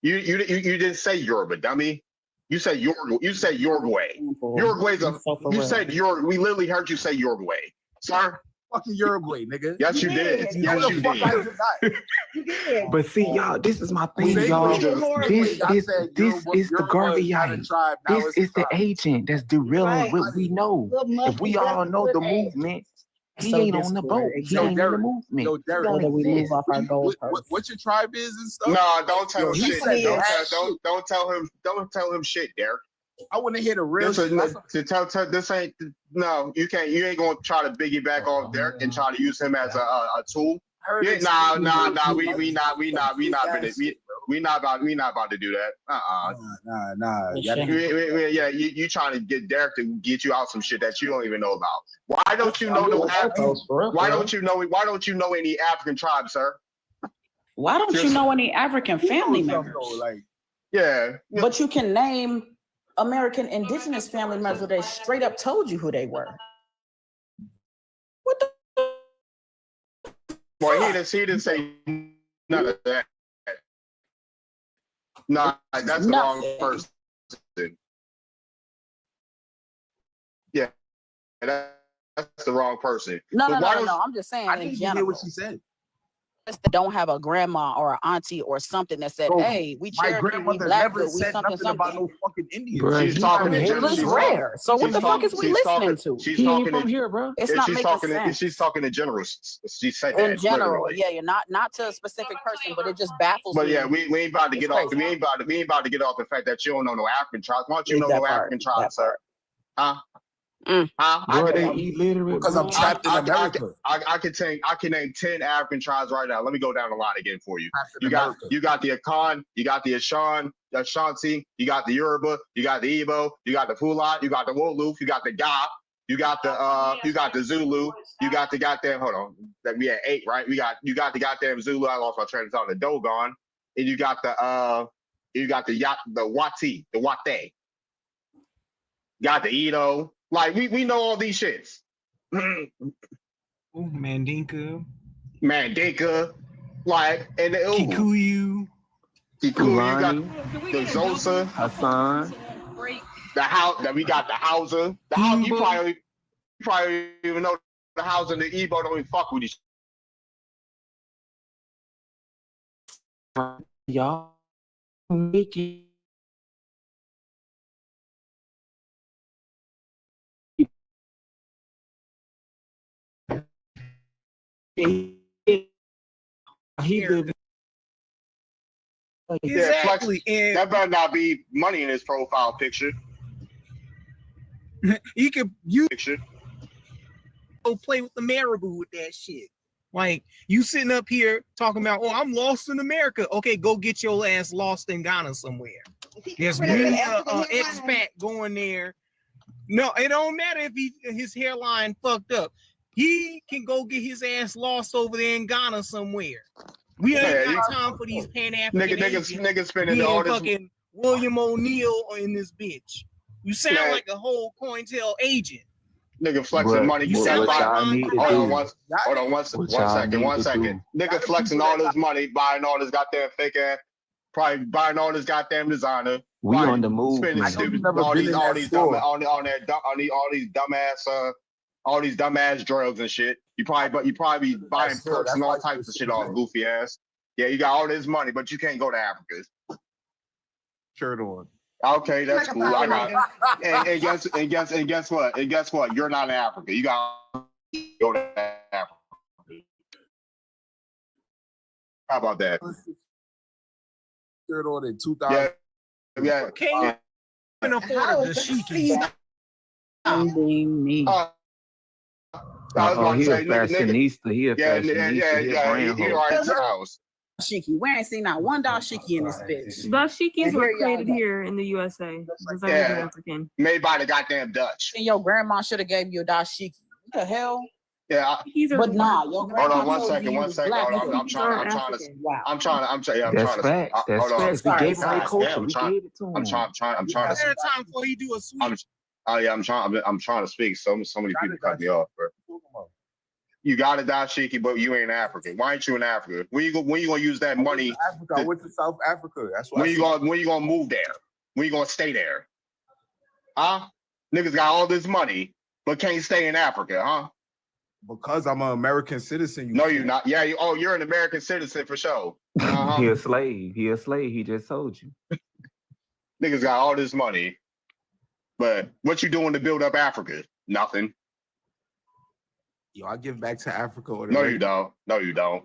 You didn't say Yoruba, dummy. You said Uruguay. You said Uruguay. Uruguay's a. You said Uruguay. We literally heard you say Uruguay, sir. Fucking Uruguay, nigga. Yes, you did. Yes, you did. You did. But see, y'all, this is my thing, Say y'all. Uruguay. This I is said this Uruguay- is the Uruguay is not a Garveyite. tribe, now This it's a is the tribe. agent that's derailing Right. what we know. Little monkey, If we all that's know good the ass. movement, he So ain't on the boat. discord, He Yo, ain't in the Derek. movement. Yo, He Derek. don't Whether we move exist. off our goalposts. What your tribe is and stuff? No, don't tell Yo, him he shit. said Don't tell him. Don't tell him shit, Derek. I want to hear the real This shit. is this ain't. No, you can't. You ain't gonna try to piggyback off Derek and try to use him as a tool. Yeah, nah. We not about to do that. Nah. You trying to get Derek to get you out some shit that you don't even know about. Why don't you know no African? Why don't you know any African tribes, sir? Why don't you know any African family members? Yeah. But you can name American indigenous family members that straight up told you who they were. What the? Well, he didn't say none of that. Nah, that's the wrong person. Yeah, that's the wrong person. No. But why don't- I'm just saying I in didn't even general. hear what she said. That don't have a grandma or an auntie or something that said, Bro, "Hey, we My Cherokee, we grandmother Blackfoot, never we said something nothing about something." no fucking Indians. Bruh, She's he talking from to here. It's rare. So what the fuck is we listening to? She's He ain't talking from to, here, bro. It's not she's making talking sense. she's talking to generals. She said that In general, literally. not to a specific person, but it just baffles But me. yeah, we ain't about to It's get off. crazy. We ain't about to get off the fact that you don't know no African tribes. Why don't you know That no part, African tribes, that sir? Huh? Mm. Huh? Bro, they illiterate. Because bro. I'm trapped in America. I can name 10 African tribes right now. Let me go down the line again for you. Trapped in You America. got the Akan, you got the Ashanti, you got the Yoruba, you got the Igbo, you got the Fula, you got the Wolof, you got the Ga, you got the Zulu, you got the goddamn that we had 8, right? You got the goddamn Zulu. I lost my train of thought. The Dogon, and you got the Wati, the Wate. Got the Edo. Like we know all these shits. Mandinka, like and the Kikuyu. You got Fulani, the Xhosa, Hassan. the house that we got the Hausa. The house you probably even know the Hausa and the Igbo don't even fuck with each Y'all make it. He live. Yeah, Flex, Exactly. And that better not be money in his profile picture. you can go play with the marabou with that shit. Like you sitting up here talking about, oh, I'm lost in America. Okay, go get your ass lost in Ghana somewhere. There's many expat going there. No, it don't matter if his hairline fucked up. He can go get his ass lost over there in Ghana somewhere. We ain't got time for these Pan-African niggas spending all this fucking William O'Neill in this bitch. You sound like a whole COINTEL agent. Nigga flexing money. You sound like hold on one second. Nigga flexing all this money, buying all this goddamn fake ass, probably buying all this goddamn designer. We on the move. Spending stupid all these dumbass drugs and shit. You probably be buying perks and all types of shit on goofy ass. Yeah, you got all this money, but you can't go to Africa. Shirt on. Okay, that's cool. I got and guess what? And guess what? You're not in Africa. You got to go to Africa. How about that? Shirt on in 2000. Yeah. Can't even afford a dashiki. Me. I was He a say, fashionista. He a fashionista. He a brand hoe. Dashiki. We ain't seen not one dashiki in this bitch. Dashikis were created here in the USA. African. Made by the goddamn Dutch. And your grandma should have gave you a dashiki. What the hell? Yeah. But nah, your Hold grandma on one told second. you One was second. black. Hold on. I'm trying to. That's facts. That's facts. We gave him culture. We gave it to him. I'm trying to. At a time before you do a sweep. I'm trying to speak. So many people cut me off, bro. You got a dashiki, but you ain't African. Why ain't you in Africa? When you gonna use that money? I went to South Africa. That's why. When you gonna move there? When you gonna stay there? Huh? Niggas got all this money, but can't stay in Africa, huh? Because I'm an American citizen. No, you're not. Yeah, you're an American citizen for sure. Uh-huh. He a slave. He a slave. He just told you. Niggas got all this money, but what you doing to build up Africa? Nothing. Yo, I give back to Africa. No, you don't. No, you don't.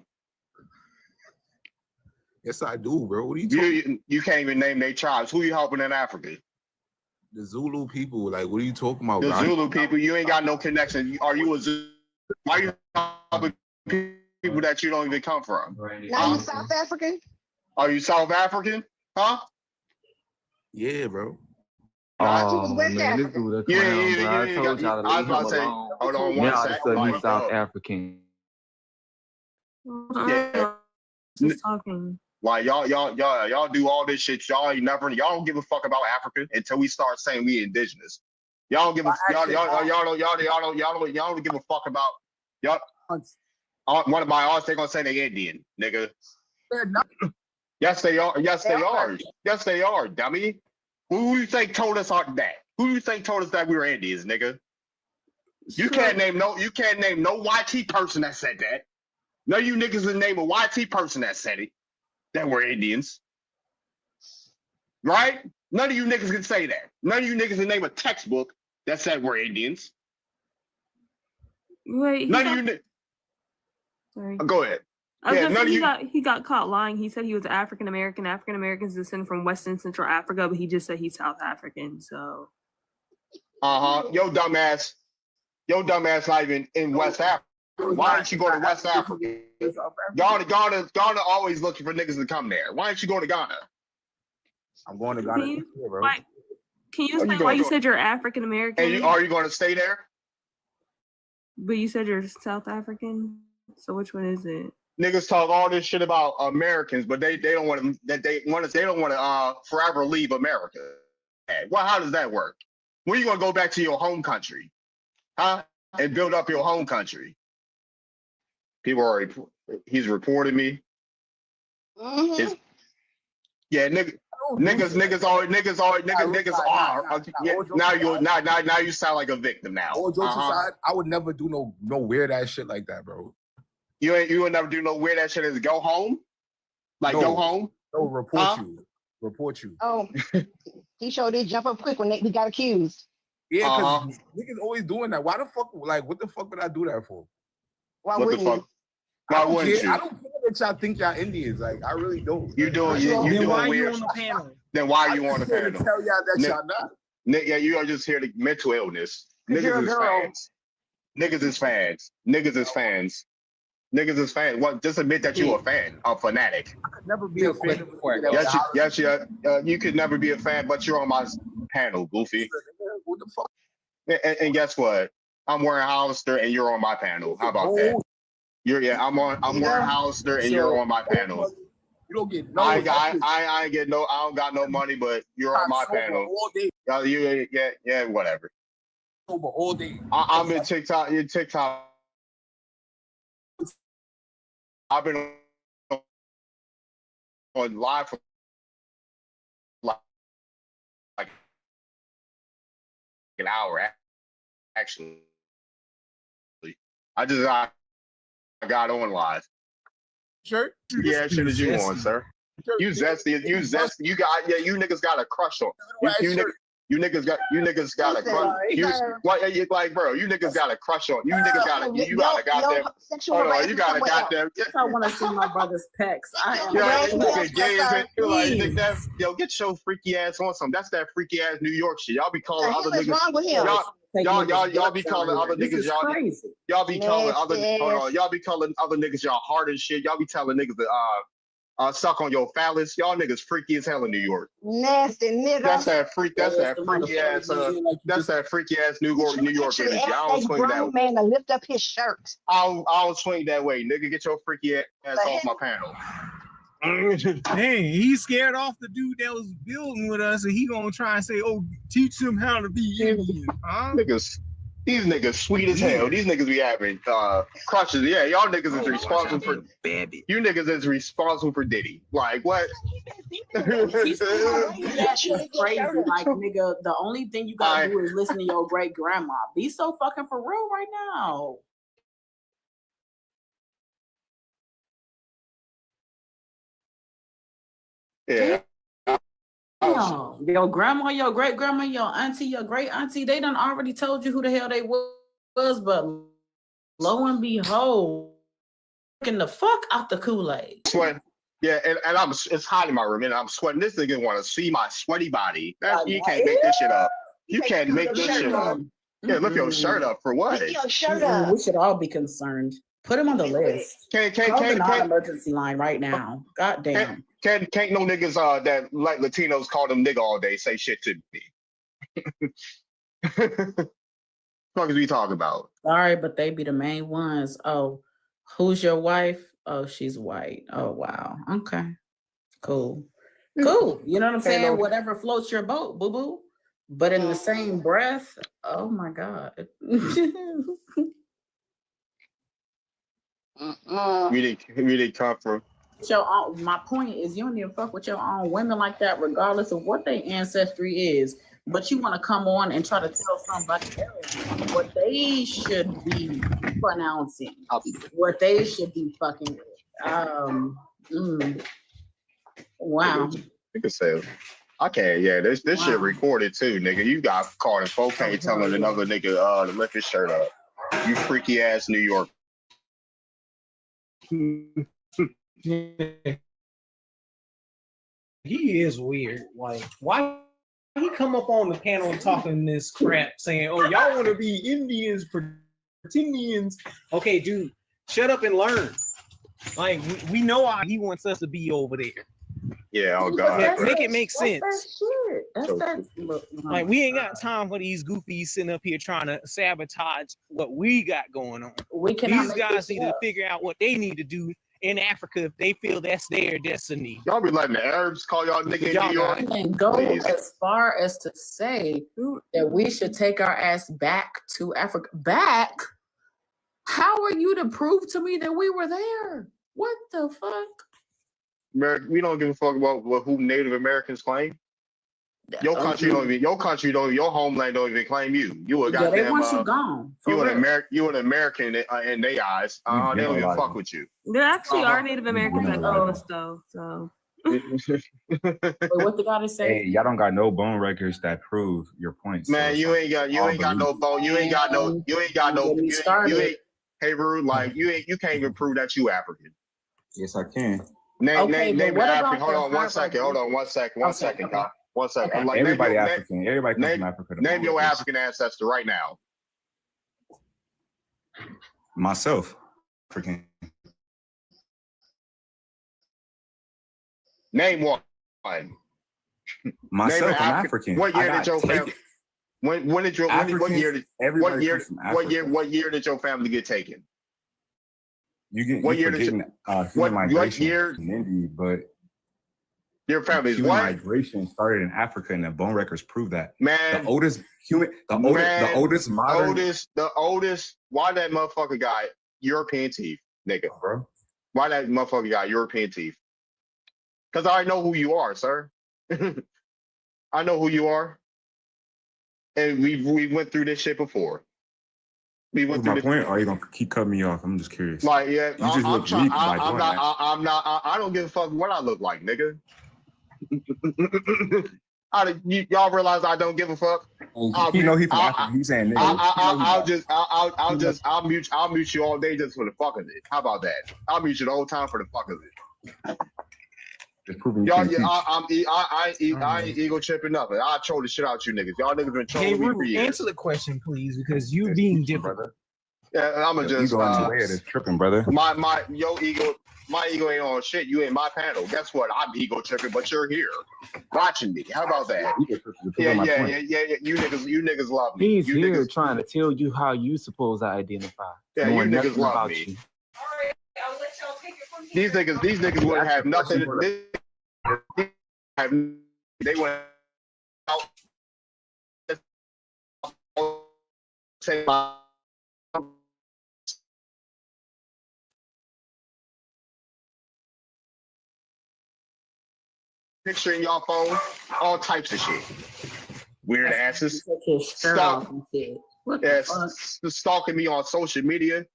Yes, I do, bro. What are you talking? You can't even name their tribes. Who you helping in Africa? The Zulu people. Like, what are you talking about? The bro? Zulu people. You ain't got no connection. Are you a Zulu? Why you helping people that you don't even come from? Now you South African? Are you South African? Huh? Yeah, bro. Oh man, this dude a clown, bro. I told y'all to leave him alone. Hold on one Now all of a second. sudden he's South African. Yeah. Just talking. Like y'all do all this shit. Y'all don't give a fuck about Africa until we start saying we indigenous. Y'all don't give a y'all don't give a fuck about y'all. One of my aunts, they gonna say they Indian, nigga. Yes, they are. Yes, they are. Yes, they are, dummy. Who you think told us that? Who you think told us that we were Indians, nigga? You can't name no YT person that said that. No, you niggas can name a YT person that said it. That we're Indians. Right? None of you niggas can say that. None of you niggas can name a textbook that said we're Indians. Wait, none of you sorry. Go ahead. He got caught lying. He said he was African American. African Americans descend from Western Central Africa, but he just said he's South African. So. Yo dumbass not even in West Africa. Why don't you go to West Africa? Ghana always looking for niggas to come there. Why don't you go to Ghana? I'm going to Ghana. Can you explain why you said you're African American? And are you going to stay there? But you said you're South African. So which one is it? Niggas talk all this shit about Americans, but they don't want to forever leave America. Well, how does that work? When are you gonna go back to your home country, huh? And build up your home country? He's reported me. Mm-hmm. Yeah, nigga. Niggas are. Now you sound like a victim now. All jokes aside, I would never do no weird ass shit like that, bro. You would never do no weird ass shit. Is go home? Like go home? No, report you. Oh, he sure did jump up quick when we got accused. Yeah, because niggas always doing that. Why the fuck? Like, what the fuck would I do that for? Why wouldn't you? Why wouldn't you? I don't care that y'all think y'all Indians. Like, I really don't. You doing weird. Then why are you on the panel? Tell y'all that y'all not. Yeah, you are just here to mental illness. Niggas is fans. Niggas is fans. Niggas is fans. Niggas is fans. Well, just admit that you're a fan, a fanatic. I could never be a fan. Yes, you could never be a fan, but you're on my panel, Goofy. What the fuck? And guess what? I'm wearing Hollister, and you're on my panel. How about that? I'm wearing Hollister, and you're on my panel. You don't get no. I don't got no money, but you're on my panel. All day. Yeah, whatever. Sober all day. I'm in TikTok. In TikTok. I've been on live for like an hour. Actually, I got on live. Shirt? Yeah, as soon as you on, sir. You zesty. You niggas got a crush on. You niggas got a crush. You bro. You niggas got a crush on. You niggas got a goddamn. Hold on, you got a goddamn. I want to see my brother's pecs. I am. Yo, get your freaky ass on some. That's that freaky ass New York shit. Y'all be calling other niggas. What's wrong with him? Y'all be calling other niggas y'all be calling other niggas y'all hard and shit. Y'all be telling niggas to suck on your phallus. Y'all niggas freaky as hell in New York. Nasty nigga. That's that freaky ass New York energy. I don't swing that way. Man to lift up his shirt. I don't swing that way. Nigga, get your freaky ass off my panel. Dang, he's scared off the dude that was building with us, and he gonna try and say, "Oh, teach him how to be Indian." Huh? These niggas sweet as hell. These niggas be having crushes. Yeah, y'all niggas is responsible for you niggas is responsible for Diddy. Like what? That's just crazy. Like nigga, the only thing you gotta do is listen to your great grandma. Be so fucking for real right now. Yeah. Your grandma, your great grandma, your auntie, your great auntie, they done already told you who the hell they was, but lo and behold, getting the fuck out the Kool-Aid. Sweat. Yeah, and it's hot in my room, and I'm sweating. This nigga want to see my sweaty body. You can't make this shit up. You can't make this shit up. Yeah, lift your shirt up for what? Lift your shirt up. We should all be concerned. Put him on the list. Call the non-emergency line right now. God damn. Can't no niggas that like Latinos call them nigga all day say shit to me. What is we talking about? Sorry, but they be the main ones. Oh, who's your wife? Oh, she's white. Oh, wow. Okay. Cool. Cool. You know what I'm saying? Whatever floats your boat, boo-boo. But in the same breath, oh my God. We didn't come from. My point is, you don't even fuck with your own women like that, regardless of what their ancestry is. But you want to come on and try to tell somebody else what they should be pronouncing, what they should be fucking with. Wow. You can say, okay, yeah, this shit recorded too, nigga. You got caught in 4K telling another nigga to lift his shirt up. You freaky ass New York. He is weird. Like, why he come up on the panel and talking this crap, saying, "Oh, y'all want to be Indians, Pretentians?" Okay, dude, shut up and learn. Like, we know how he wants us to be over there. Yeah, oh God. Make it make sense. That's that. Like, we ain't got time for these goofies sitting up here trying to sabotage what we got going on. These guys need to figure out what they need to do in Africa if they feel that's their destiny. Y'all be letting the Arabs call y'all nigga in New York? And go as far as to say that we should take our ass back to Africa. Back? How are you to prove to me that we were there? What the fuck? We don't give a fuck about who Native Americans claim. Your country don't even. Your homeland don't even claim you. You a Yeah, they goddamn. want you gone. You for an real. American in their eyes. They don't even fuck with you. There actually are Native Americans that generalize claim us though. So Wait, what the guy to say? Hey, y'all don't got no bone records that prove your points. Man, you ain't got no bone. You ain't got no. Hey, Rude, like you can't even prove that you African. Yes, I can. Name African. Hold on one second. One second, guy. One second. Okay. Like, Everybody African. Everybody comes from Africa. Name your African ancestor right now. Myself, African. Name one. Myself, I'm African. What year did your family? When did your what year did your family get taken? What year did what year? In India, but your family's human what? Migration started in Africa, and the bone records prove that. Man, the oldest. Why that motherfucker got European teeth, nigga? Bro, why that motherfucker got European teeth? Because I know who you are, sir. I know who you are, and we went through this shit before. We went through my point. Or are you gonna keep cutting me off? I'm just curious. Like, yeah, you just look weak by doing that. I don't give a fuck what I look like, nigga. Y'all realize I don't give a fuck. You know he from Africa. He's saying nigga. I'll mute you all day just for the fuck of it. How about that? I'll mute you the whole time for the fuck of it. Just proving y'all, I ain't ego tripping up. I'll troll the shit out you niggas. Y'all niggas been trolling me for years. Answer the question, please, because you being different. Yeah, I'm just tripping, brother. My ego ain't on shit. You ain't my panel. Guess what? I'm ego tripping, but you're here watching me. How about that? Yeah. You niggas love me. He's you here niggas, trying to tell you how you supposed to identify. Yeah, you niggas love me. You. These niggas wouldn't have nothing. They went out. Say picture in y'all phone, all types of shit. Weird asses. Stalking me on social media,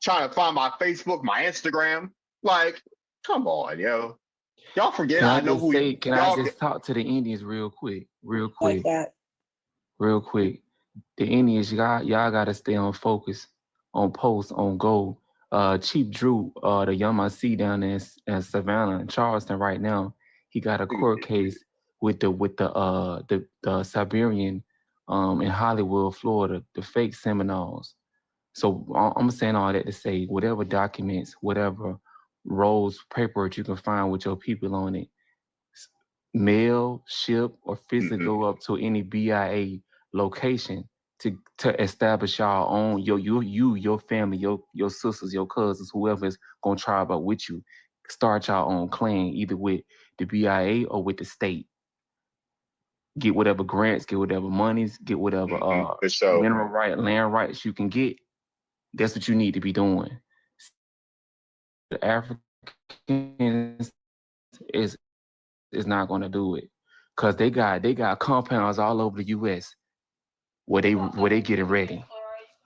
trying to find my Facebook, my Instagram. Like, come on, yo. Y'all forget I know who you are. Can I just talk to the Indians real quick? Real quick. The Indians, y'all gotta stay on focus, on post, on goal. Chief Drew, the young I see down in Savannah and Charleston right now, he got a court case with the Siberian in Hollywood, Florida, the fake Seminoles. So I'm saying all that to say, whatever documents, whatever rolls, paperwork you can find with your people on it, mail, ship, or physically go up to any BIA location to establish y'all own your family, your sisters, your cousins, whoever's gonna try about with you, start y'all own clan, either with the BIA or with the state. Get whatever grants, get whatever monies, get whatever mineral right, land rights you can get. That's what you need to be doing. The Africans is not going to do it because they got compounds all over the U.S. where they getting ready.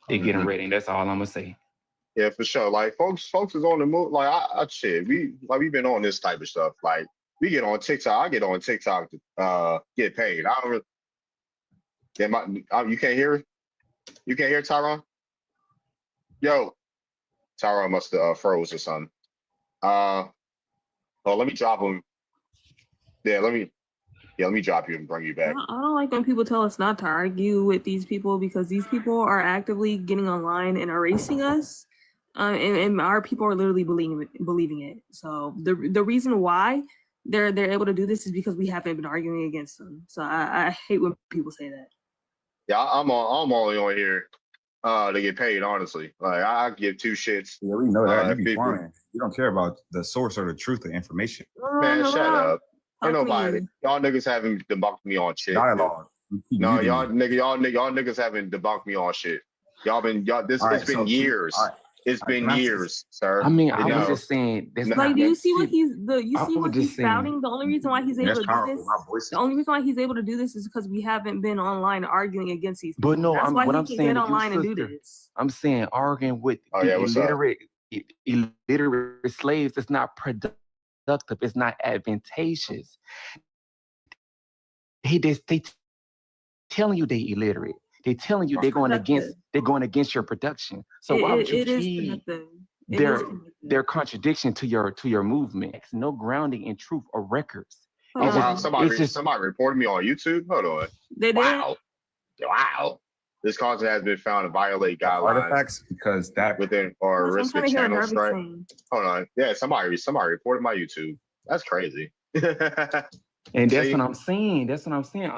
They getting ready. And that's all I'm gonna say. Yeah, for sure. Like folks is on the move. Like I shit, we've been on this type of stuff. Like we get on TikTok. I get on TikTok to get paid. I don't really. You can't hear? You can't hear Tyron? Yo, Tyron must have froze or something. Let me drop him. Yeah, let me drop you and bring you back. I don't like when people tell us not to argue with these people because these people are actively getting online and erasing us, and our people are literally believing it. So the reason why they're able to do this is because we haven't been arguing against them. So I hate when people say that. Yeah, I'm only on here to get paid. Honestly, like I give two shits. Yeah, we know that. You be flying. You don't care about the source or the truth of information. Man, shut up. Ain't nobody. Y'all niggas haven't debunked me on shit. Dialogue. No, y'all niggas haven't debunked me on shit. It's been years. It's been years, sir. I mean, I No. was just saying. That's No. not, Like, do you see what he's I was what just he's saying. spouting? The only reason why he's able That's to do powerful. this, My voice the is. only reason why he's able to do this is because we haven't been online arguing against these people. But no, That's why what he I'm can saying get to you, online and do sister, this. I'm saying arguing with Oh, the yeah, what's up? illiterate slaves is not productive. It's not advantageous. They telling you they illiterate. They telling you It's productive. they're going against your production. So why would you It is heed productive. It their is productive. their contradiction to your movement? It's no grounding in truth or records. Oh, It's wow. just, Somebody, it's just somebody reported me on YouTube. Hold on. They did. Wow. Wow. This content has been found to violate guidelines Artifacts because that within or I'm risk trying of to hear what channel Darby's strike. saying. Hold on. Yeah, somebody reported my YouTube. That's crazy. and that's See? what I'm saying. That's what I'm saying.